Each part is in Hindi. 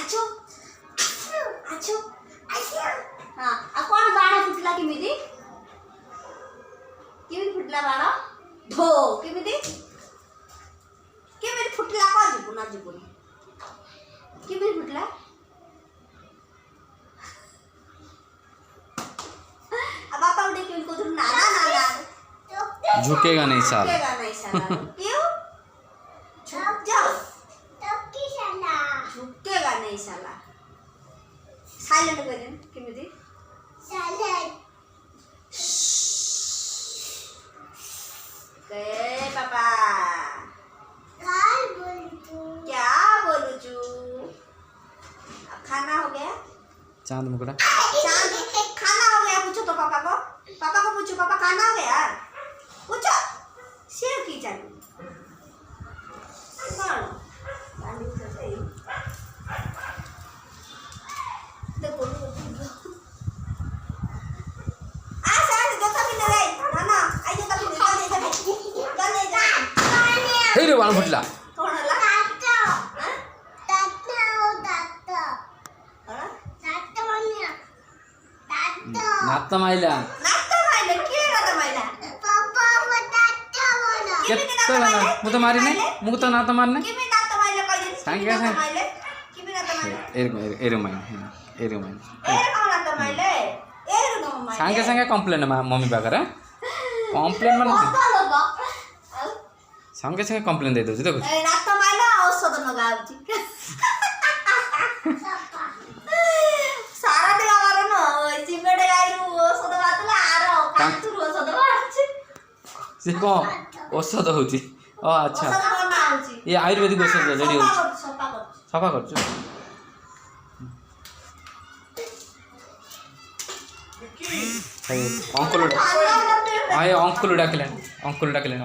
आछो आछो हां आ कोन बाण फुटला किमिति फुटला बाण धो किमिति फुटला को जीवु ना जीवु किमिति फुटला अब बापा उठे क्यों को ना ना ना झुकेगा नहीं साला क्यों झुक जाओ झुकेगा नहीं साला साइलेंट करें किमिति साइलेंट के पापा क्या बोलू चू खाना हो गया चांद मुकड़ा खाना हो गया पूछो तो पापा को पूछो पापा खाना हो गया पूछो शेर की चालू कौन गाली से सही देखो आ सर जो तभी ले ना ना आई जो तभी ले जा हे रे बाण फुटला कौन हला नात माइला केतला ना मु तो मारी नहीं मु तो नात मारने सांगे एरो माइन सांगे सांगे कंप्लेन मम्मी पाकर कंप्लेन मान सांगे सांगे कंप्लेन दे दो देखो नात माइला औषध नगाउची सारा दिन आरो न चिमेडे गाइरु औषध बातला आरो कातुरु औषध बाछि से को औषध होची ओ अच्छा औषध बना होची ये आयुर्वेदिक औषध रेडी होची सफा करछु अंकुल आए अंकुल डाकलेन अंकुल डाकलेन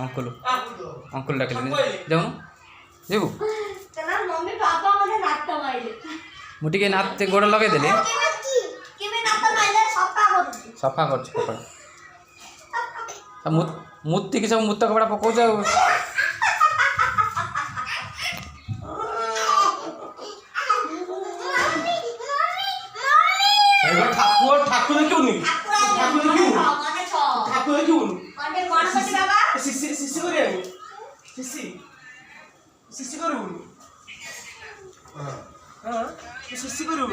जाऊ जेबु तना मम्मी पापा मने नात माइले मुटी के नात गोड़ लगे देले किमे नात माइले सफा करछु कपड़ा मुत्ती के सब मुत्त कपड़ा पको जाओ ठाकुर क्यों नहीं ठाकुर क्यों अंडे गणपति बाबा शिष्य करे शिष्य करू हां शिष्य करू